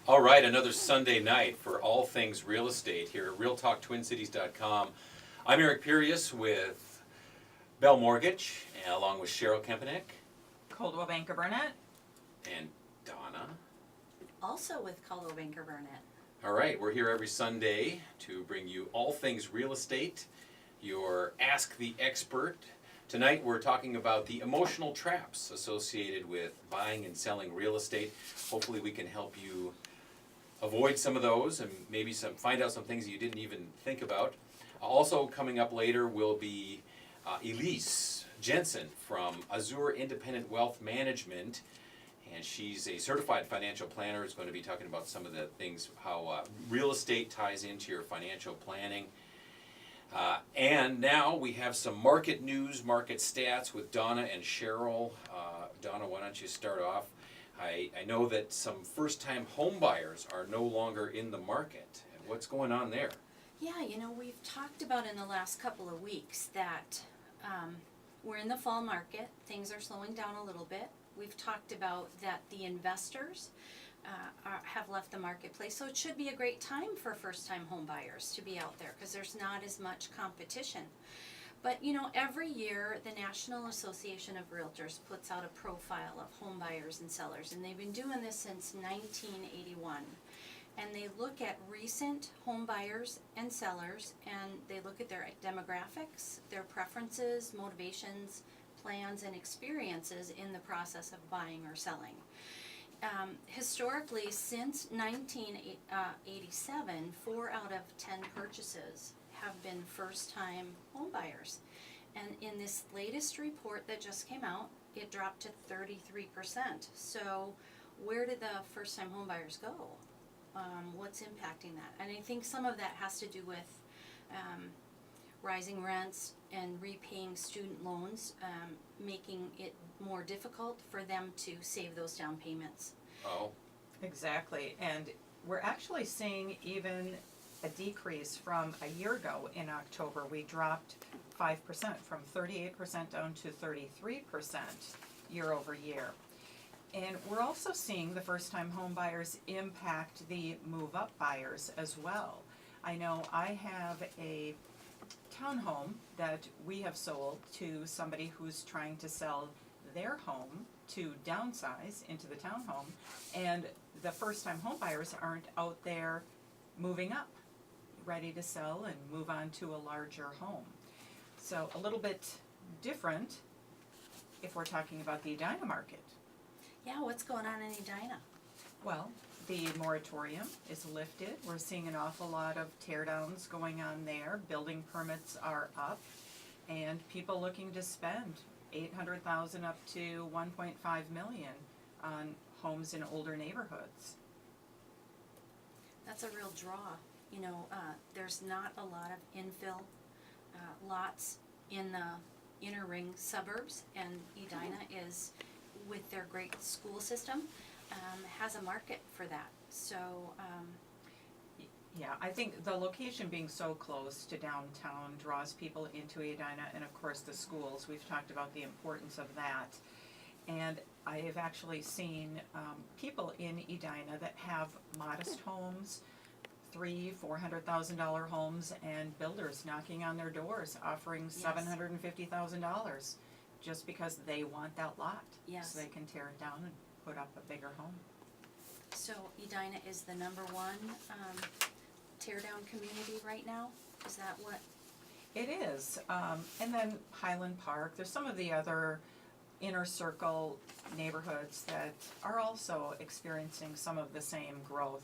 All right, another Sunday night for all things real estate here at RealTalkTwinCities.com. I'm Eric Pirius with Bell Mortgage, and along with Cheryl Kempenick Coldwell Banker Burnet. and Donna. Also with Coldwell Banker Burnet. All right, we're here every Sunday to bring you all things real estate, your Ask the Expert. Tonight we're talking about the emotional traps associated with buying and selling real estate. Hopefully we can help you avoid some of those and maybe find out some things that you didn't even think about. Also coming up later will be Elise Jensen from Azure Independent Wealth Management, and she's a certified financial planner. Is going to be talking about some of the things, how real estate ties into your financial planning. And now we have some market news, market stats with Donna and Cheryl. Donna, why don't you start off? I know that some first-time home buyers are no longer in the market. What's going on there? Yeah, we've talked about in the last couple of weeks that we're in the fall market. Things are slowing down a little bit. We've talked about that the investors have left the marketplace, so it should be a great time for first-time home buyers to be out there because there's not as much competition. But every year the National Association of Realtors puts out a profile of home buyers and sellers, and they've been doing this since 1981. And they look at recent home buyers and sellers, and they look at their demographics, their preferences, motivations, plans, and experiences in the process of buying or selling. Historically, since 1987, 4 out of 10 purchases have been first-time home buyers. And in this latest report that just came out, it dropped to 33%. So where did the first-time home buyers go? What's impacting that? And I think some of that has to do with rising rents and repaying student loans, making it more difficult for them to save those down payments. Oh, Exactly, and we're actually seeing even a decrease from a year ago in October. We dropped 5% from 38% down to 33% year over year. And we're also seeing the first-time home buyers impact the move-up buyers as well. I know I have a townhome that we have sold to somebody who's trying to sell their home to downsize into the townhome, and the first-time home buyers aren't out there moving up, ready to sell and move on to a larger home. So a little bit different if we're talking about the Edina market. Yeah, what's going on in Edina? Well, the moratorium is lifted. We're seeing an awful lot of tear downs going on there. Building permits are up, and people looking to spend $800,000 up to $1.5 million on homes in older neighborhoods. That's a real draw. There's not a lot of infill lots in the inner ring suburbs, and Edina is, with their great school system, has a market for that. So Yeah, I think the location being so close to downtown draws people into Edina, and of course the schools. We've talked about the importance of that. And I have actually seen people in Edina that have modest homes, $300,000-$400,000 homes, and builders knocking on their doors offering $750,000 just because they want that lot. Yes. So they can tear it down and put up a bigger home. So Edina is the number one tear down community right now? Is that what? It is. And then Highland Park, there's some of the other inner circle neighborhoods that are also experiencing some of the same growth.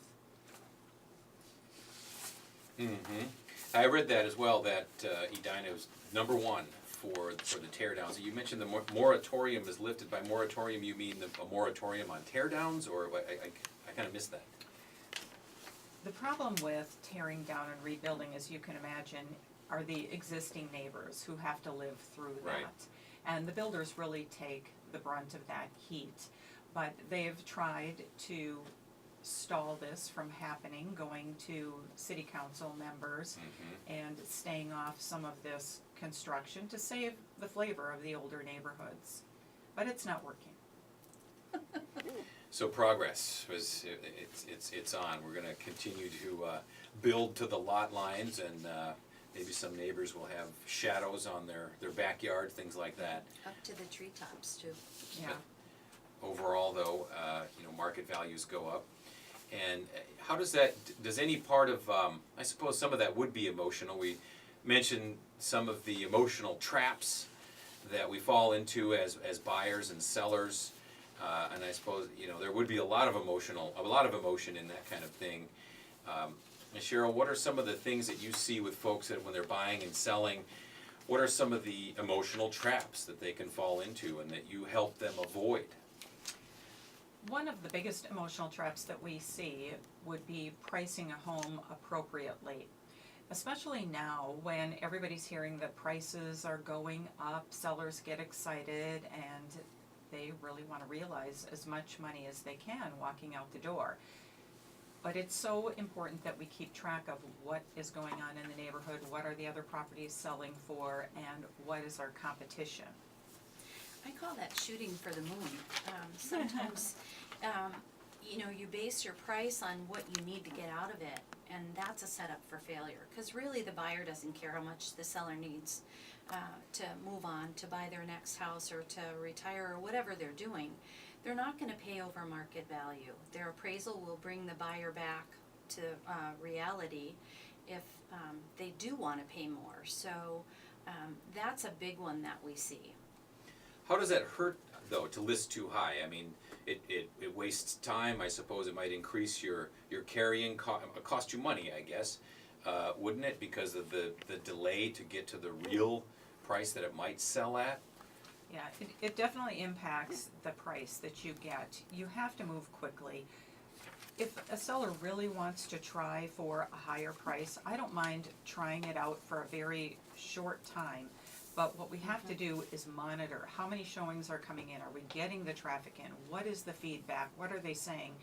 mm-hmm. I read that as well, that Edina is number one for the tear downs. You mentioned the moratorium is lifted. By moratorium, you mean a moratorium on tear downs, or I kind of missed that. The problem with tearing down and rebuilding, as you can imagine, are the existing neighbors who have to live through that. Right. And the builders really take the brunt of that heat. But they've tried to stall this from happening, going to city council members and staying off some of this construction to save the flavor of the older neighborhoods. But it's not working. So progress was, it's on. We're gonna continue to build to the lot lines, and maybe some neighbors will have shadows on their backyard, things like that. Up to the treetops too. Yeah. Overall though, market values go up. And how does that, does any part of, I suppose some of that would be emotional. We mentioned some of the emotional traps that we fall into as buyers and sellers. And I suppose, there would be a lot of emotion in that kind of thing. And Cheryl, what are some of the things that you see with folks that when they're buying and selling, what are some of the emotional traps that they can fall into and that you help them avoid? One of the biggest emotional traps that we see would be pricing a home appropriately. Especially now when everybody's hearing that prices are going up, sellers get excited and they really want to realize as much money as they can walking out the door. But it's so important that we keep track of what is going on in the neighborhood, what are the other properties selling for, and what is our competition. I call that shooting for the moon. Sometimes, you base your price on what you need to get out of it, and that's a setup for failure. Because really the buyer doesn't care how much the seller needs to move on, to buy their next house, or to retire, or whatever they're doing. They're not going to pay over market value. Their appraisal will bring the buyer back to reality if they do want to pay more. So that's a big one that we see. How does that hurt, though, to list too high? I mean, it wastes time. I suppose it might increase your carrying cost you money, I guess, wouldn't it? Because of the delay to get to the real price that it might sell at. Yeah, it definitely impacts the price that you get. You have to move quickly. If a seller really wants to try for a higher price, I don't mind trying it out for a very short time. But what we have to do is monitor how many showings are coming in. Are we getting the traffic in? What is the feedback? What are they saying?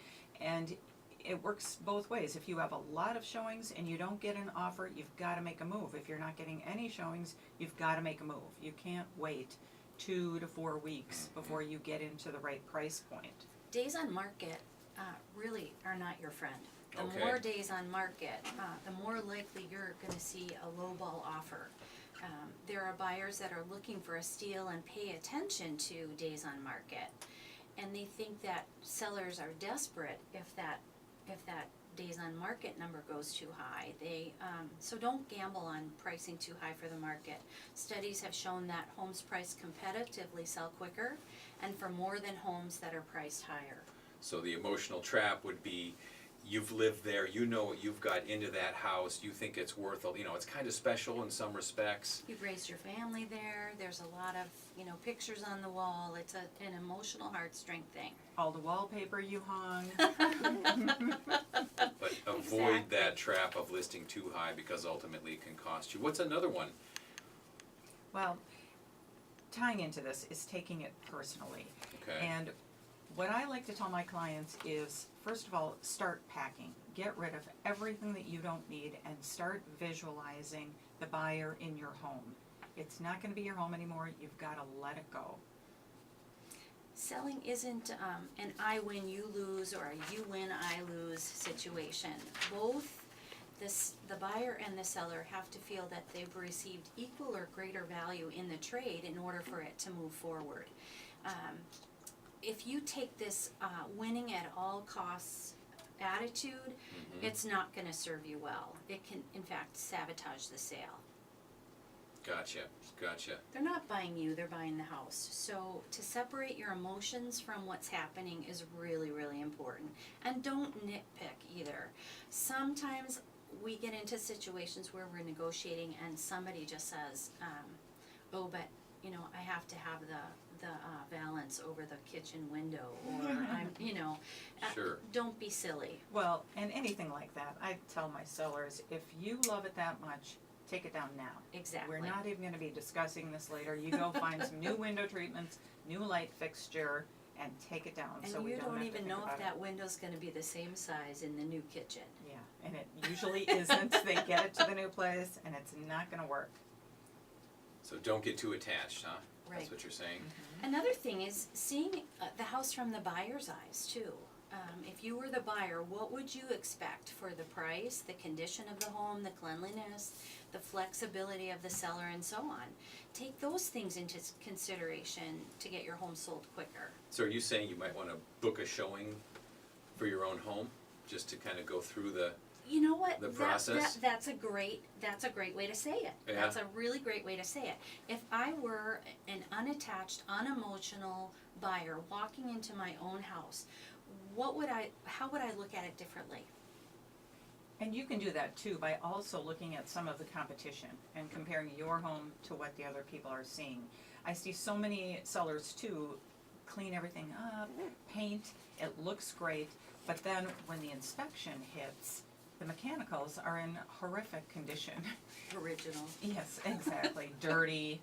And it works both ways. If you have a lot of showings and you don't get an offer, you've got to make a move. If you're not getting any showings, you've got to make a move. You can't wait 2 to 4 weeks before you get into the right price point. Days on market really are not your friend. The Okay. more days on market, the more likely you're going to see a lowball offer. There are buyers that are looking for a steal and pay attention to days on market, and they think that sellers are desperate if that days on market number goes too high. So don't gamble on pricing too high for the market. Studies have shown that homes priced competitively sell quicker and for more than homes that are priced higher. So the emotional trap would be, you've lived there, you know what you've got into that house, you think it's worth, it's kind of special in some respects. You've raised your family there, there's a lot of, pictures on the wall, it's an emotional heartstring thing. All the wallpaper you hung. But avoid that trap of listing too high because ultimately it can cost you. What's another one? Well, tying into this is taking it personally. Okay. And what I like to tell my clients is, first of all, start packing. Get rid of everything that you don't need and start visualizing the buyer in your home. It's not going to be your home anymore. You've got to let it go. Selling isn't an I win, you lose, or a you win, I lose situation. Both the buyer and the seller have to feel that they've received equal or greater value in the trade in order for it to move forward. If you take this winning at all costs attitude, it's not going to serve you well. It can, in fact, sabotage the sale. Gotcha. They're not buying you, they're buying the house. So to separate your emotions from what's happening is really, really important. And don't nitpick either. Sometimes we get into situations where we're negotiating and somebody just says, oh, but I have to have the valance over the kitchen window, or I'm, Sure. Don't be silly. Well, and anything like that, I tell my sellers, if you love it that much, take it down now. Exactly. We're not even going to be discussing this later. You go find some new window treatments, new light fixture, and take it down. And so we you don't have to even think know about if that window's gonna be the same size in the new kitchen. Yeah, and it usually isn't. They get it to the new place, and it's not going to work. So don't get too attached, huh? Right. That's what you're saying. Another thing is seeing the house from the buyer's eyes too. If you were the buyer, what would you expect for the price, the condition of the home, the cleanliness, the flexibility of the seller, and so on? Take those things into consideration to get your home sold quicker. So are you saying you might want to book a showing for your own home, just to kind of go through the, You know what? The process? That's a great way to say it. Yeah. That's a really great way to say it. If I were an unattached, unemotional buyer walking into my own house, how would I look at it differently? And you can do that too by also looking at some of the competition and comparing your home to what the other people are seeing. I see so many sellers too clean everything up, paint, it looks great, but then when the inspection hits, the mechanicals are in horrific condition. Original. Yes, exactly, dirty,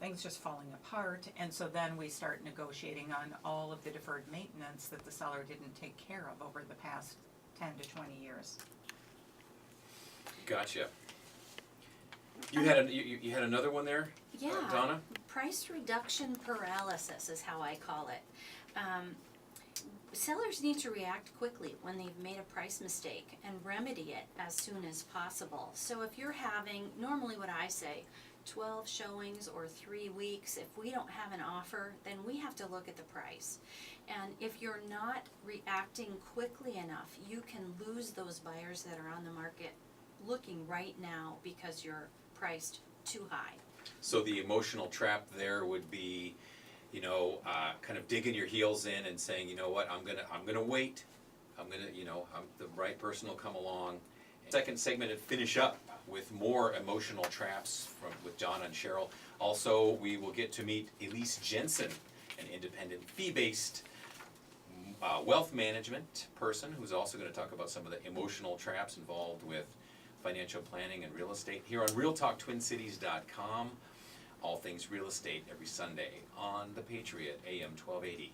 things just falling apart, and so then we start negotiating on all of the deferred maintenance that the seller didn't take care of over the past 10 to 20 years. gotcha. You had you had another one there, Yeah. Donna? Price reduction paralysis is how I call it. Sellers need to react quickly when they've made a price mistake and remedy it as soon as possible. So if you're having, normally what I say, 12 showings or 3 weeks, if we don't have an offer, then we have to look at the price. And if you're not reacting quickly enough, you can lose those buyers that are on the market looking right now because you're priced too high. So the emotional trap there would be, you know, kind of digging your heels in and saying, you know what, I'm gonna wait. The right person will come along. Second segment and finish up with more emotional traps with Donna and Cheryl. Also, we will get to meet Elise Jensen, an independent fee-based wealth management person who's also going to talk about some of the emotional traps involved with financial planning and real estate here on RealTalkTwinCities.com. All things real estate every Sunday on The Patriot, AM 1280.